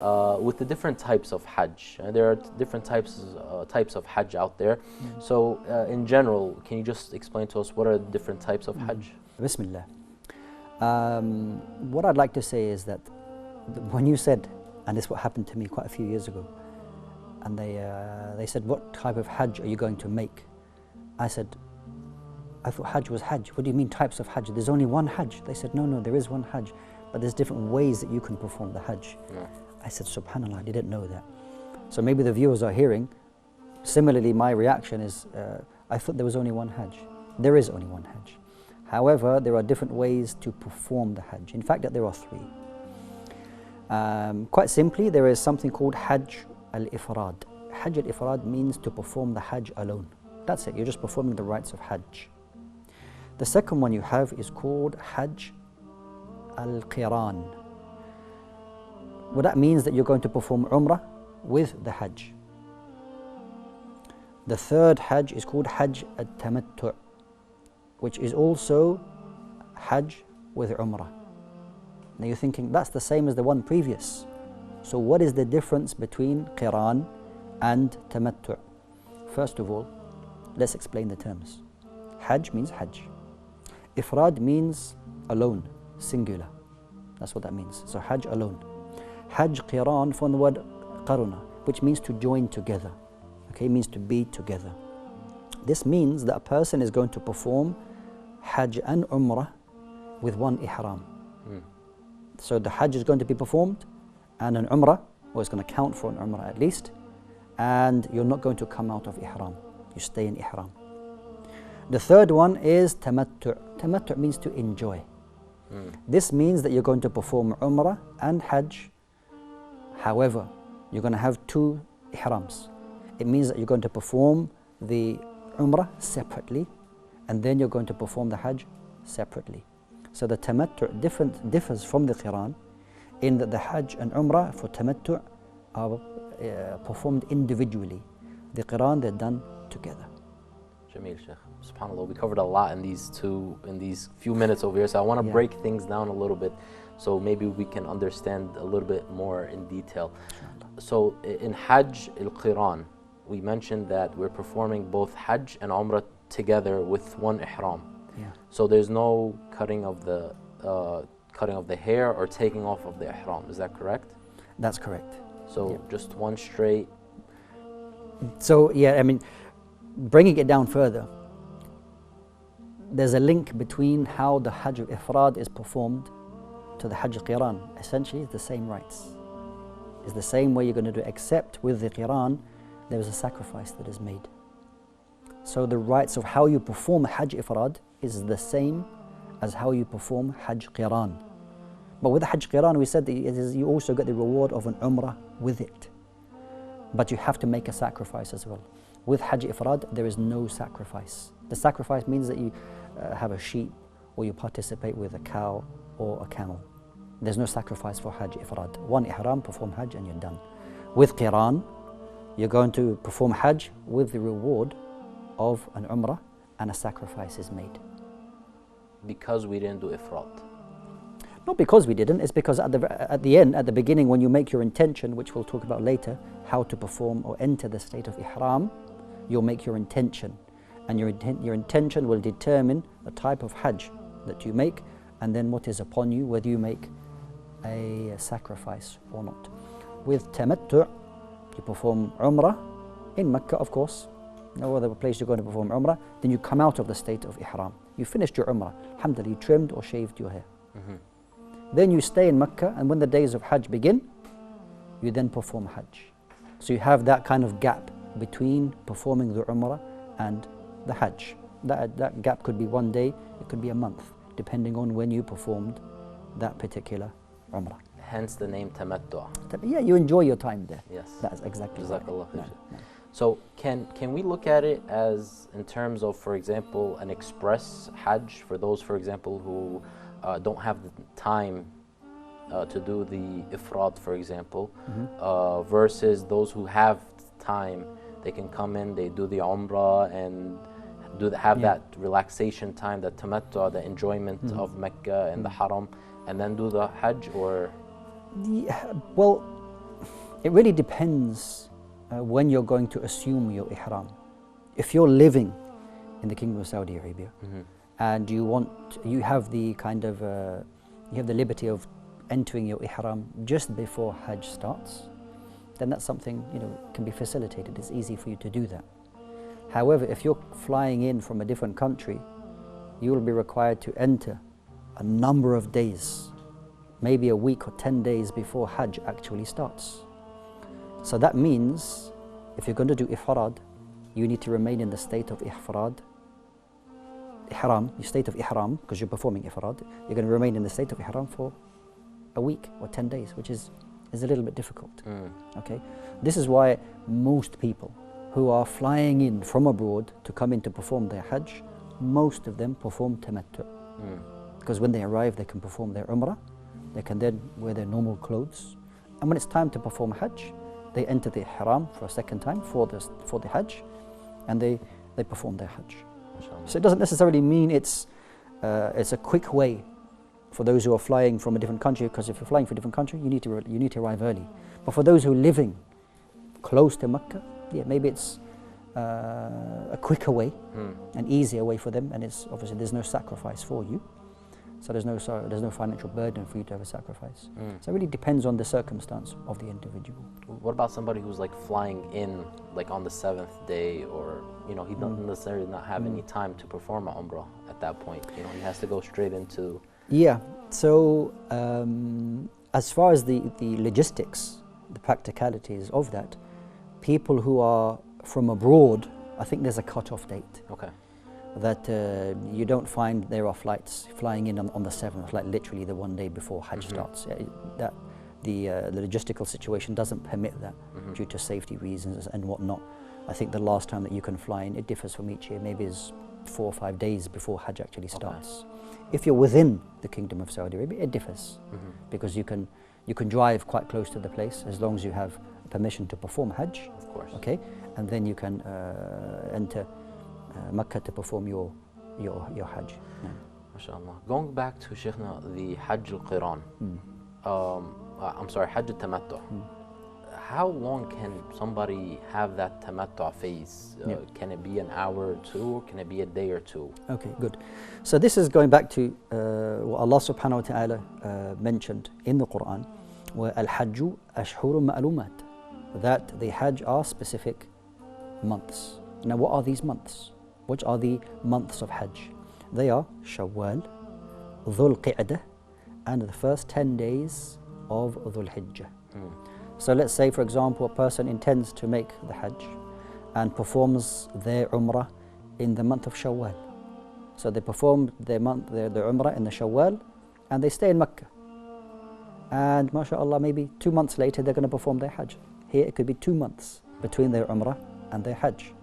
With the different types of Hajj. There are different types of Hajj out there. So, in general, can you just explain to us what are the different types of Hajj? Bismillah. What I'd like to say is that when you said, and this what happened to me quite a few years ago, and they said, what type of Hajj are you going to make? I said, I thought Hajj was Hajj. What do you mean types of Hajj? There's only one Hajj. They said, no, there is one Hajj, but there's different ways that you can perform the Hajj. No. I said, subhanAllah, I didn't know that. So maybe the viewers are hearing, similarly my reaction is, I thought there was only one Hajj. There is only one Hajj. However, there are different ways to perform the Hajj. In fact, there are three. Quite simply, there is something called Hajj al-Ifrad. Hajj al-Ifrad means to perform the Hajj alone. That's it, you're just performing the rites of Hajj. The second one you have is called Hajj al-Qiran. Well, that means that you're going to perform Umrah with the Hajj. The third Hajj is called Hajj al-Tamattu', which is also Hajj with Umrah. Now you're thinking, that's the same as the one previous. So what is the difference between Qiran and Tamattu'? First of all, let's explain the terms. Hajj means Hajj. Ifrad means alone, singular. That's what that means. So Hajj alone. Hajj Qiran from the word qaruna, which means to join together. Okay, means to be together. This means that a person is going to perform Hajj and Umrah with one ihram. So the Hajj is going to be performed and an Umrah, or it's going to count for an Umrah at least, and you're not going to come out of ihram. You stay in ihram. The third one is Tamattu'. Tamattu' means to enjoy. This means that you're going to perform Umrah and Hajj. However, you're going to have two ihrams. It means that you're going to perform the Umrah separately, and then you're going to perform the Hajj separately. So the Tamattu' differs from the Qiran in that the Hajj and Umrah for Tamattu' are performed individually. The Qiran, they're done together. Jameel, Sheikh. SubhanAllah, we covered a lot in these few minutes over here, so I want to break things down a little bit so maybe we can understand a little bit more in detail. So in Hajj al-Qiran, we mentioned that we're performing both Hajj and Umrah together with one ihram. So there's no cutting of the hair or taking off of the ihram. Is that correct? That's correct. So just one straight. So yeah, I mean, bringing it down further, there's a link between how the Hajj al-Ifrad is performed to the Hajj al-Qiran. Essentially, it's the same rites. It's the same way you're going to do it, except with the Qiran, there is a sacrifice that is made. So the rites of how you perform Hajj Ifrad is the same as how you perform Hajj Qiran. But with the Hajj Qiran, we said that you also get the reward of an Umrah with it. But you have to make a sacrifice as well. With Hajj Ifrad, there is no sacrifice. The sacrifice means that you have a sheep, or you participate with a cow or a camel. There's no sacrifice for Hajj Ifrad. One ihram, perform Hajj and you're done. With Qiran, you're going to perform Hajj with the reward of an Umrah, and a sacrifice is made. Because we didn't do Ifrad. Not because we didn't, it's because at the end, at the beginning, when you make your intention, which we'll talk about later, how to perform or enter the state of Ihram, you'll make your intention. And your intention will determine the type of Hajj that you make, and then what is upon you, whether you make a sacrifice or not. With Tamattu', you perform Umrah in Mecca, of course. No other place you're going to perform Umrah. Then you come out of the state of Ihram. You finished your Umrah. Alhamdulillah, you trimmed or shaved your hair. Then you stay in Mecca, and when the days of Hajj begin, you then perform Hajj. So you have that kind of gap between performing the Umrah and the Hajj. That gap could be one day, it could be a month, depending on when you performed that particular Umrah. Hence the name Tamattu'. Yeah, you enjoy your time there. Yes. That's exactly right. Jazakallah khair. So can we look at it as in terms of, for example, an express Hajj for those, for example, who don't have the time to do the Ifrad, for example, versus those who have time, they can come in, they do the Umrah and have that relaxation time, the Tamattu', the enjoyment of Mecca and the Haram, and then do the Hajj, or? Well, It really depends when you're going to assume your ihram. If you're living in the Kingdom of Saudi Arabia and you have the kind of you have the liberty of entering your ihram just before Hajj starts, then that's something, you know, can be facilitated. It's easy for you to do that. However, if you're flying in from a different country, you will be required to enter a number of days, maybe a week or 10 days before Hajj actually starts. So that means if you're going to do ifrad, you need to remain in the state of ihram, your state of ihram, because you're performing ifrad. You're going to remain in the state of ihram for a week or 10 days, which is a little bit difficult. Okay, this is why most people who are flying in from abroad to come in to perform their Hajj, most of them perform tamattu. Because when they arrive, they can perform their Umrah, they can then wear their normal clothes, and when it's time to perform Hajj, they enter the ihram for a second time for the Hajj, and they perform their Hajj. So it doesn't necessarily mean it's a quick way for those who are flying from a different country, because if you're flying from a different country, you need to arrive early. But for those who are living close to Mecca, yeah, maybe it's a quicker way, an easier way for them, and it's obviously there's no sacrifice for you, so there's no financial burden for you to have a sacrifice. So it really depends on the circumstance of the individual. What about somebody who's like flying in like on the 7th day, or you know, he doesn't necessarily not have any time to perform a Umrah at that point? You know, he has to go straight into. Yeah. So as far as the logistics, the practicalities of that, people who are from abroad, I think there's a cut-off date. Okay. That you don't find there are flights flying in on the 7th, like literally the one day before Hajj starts. That the logistical situation doesn't permit that due to safety reasons and whatnot. I think the last time that you can fly in, it differs from each year, maybe is 4 or 5 days before Hajj actually starts. If you're within the Kingdom of Saudi Arabia, it differs because you can drive quite close to the place as long as you have permission to perform Hajj. Of course. Okay, and then you can enter Mecca to perform your Hajj. Yeah. MashaAllah. Going back to Sheikhna, the Hajj al-Qiran, I'm sorry, Hajj al-Tamattu. How long can somebody have that tamattu phase? Can it be an hour or two, or can it be a day or two? Okay, good. So this is going back to what Allah subhanahu wa ta'ala mentioned in the Quran, where al-Hajju ashhurun ma'lumat, that the Hajj are specific months. Now what are these months? Which are the months of Hajj? They are Shawwal, Dhul Qa'dah, and the first 10 days of Dhul Hijjah. So let's say, for example, a person intends to make the Hajj and performs their Umrah in the month of Shawwal. So they perform their Umrah in the Shawwal and they stay in Mecca. And mashallah, maybe 2 months later they're going to perform their Hajj. Here it could be 2 months between their Umrah and their Hajj.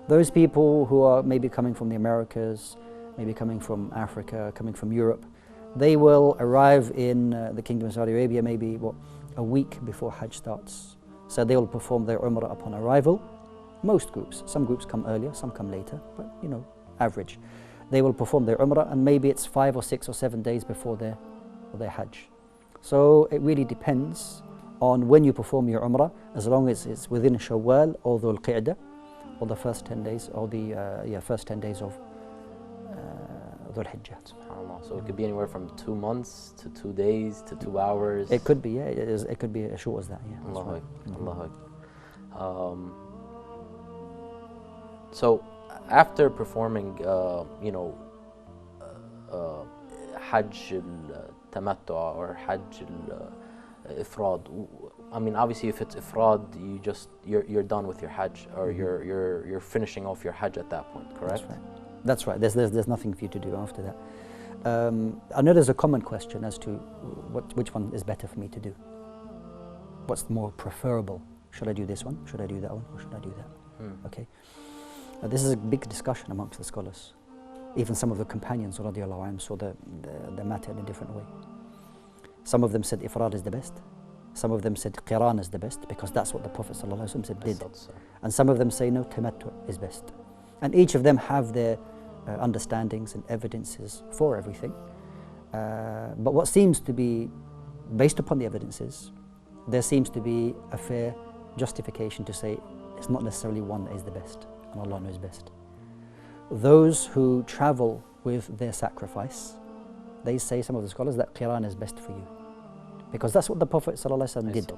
Those people who are maybe coming from the Americas, maybe coming from Africa, coming from Europe, they will arrive in the Kingdom of Saudi Arabia maybe a week before Hajj starts. So they will perform their Umrah upon arrival. Most groups, some groups come earlier, some come later, but you know, average. They will perform their Umrah and maybe it's 5 or 6 or 7 days before their Hajj. So it really depends on when you perform your Umrah, as long as it's within Shawwal or Dhul Qa'dah, or the first 10 days, or the first 10 days of Dhul Hijjah. SubhanAllah. So it could be anywhere from 2 months to 2 days to 2 hours. It could be, yeah. It could be as short as that, yeah. Allahu Akbar. Allahu Akbar. So after performing, Hajj al-Tamattu or Hajj al-Ifrad, I mean, obviously, if it's Ifrad, you're done with your Hajj, or you're finishing off your Hajj at that point, correct? That's right. There's nothing for you to do after that. I know there's a common question as to which one is better for me to do. What's more preferable? Should I do this one? Should I do that one? Or should I do that? Okay. This is a big discussion amongst the scholars. Even some of the companions radiallahu anhum saw the matter in a different way. Some of them said Ifrad is the best. Some of them said Qiran is the best because that's what the Prophet ﷺ said did. And some of them say no, Tamattu is best. And each of them have their understandings and evidences for everything. But what seems to be based upon the evidences there seems to be a fair justification to say it's not necessarily one that is the best, and Allah knows best. Those who travel with their sacrifice, they say, some of the scholars, that Qiran is best for you. Because that's what the Prophet ﷺ did.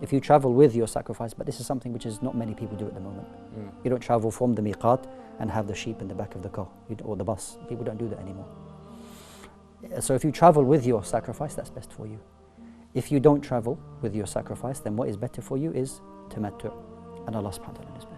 If you travel with your sacrifice, but this is something which is not many people do at the moment. You don't travel from the miqat and have the sheep in the back of the car or the bus. People don't do that anymore. So if you travel with your sacrifice, that's best for you. If you don't travel with your sacrifice, then what is better for you is tamattu', and Allah subhanahu wa ta'ala is better.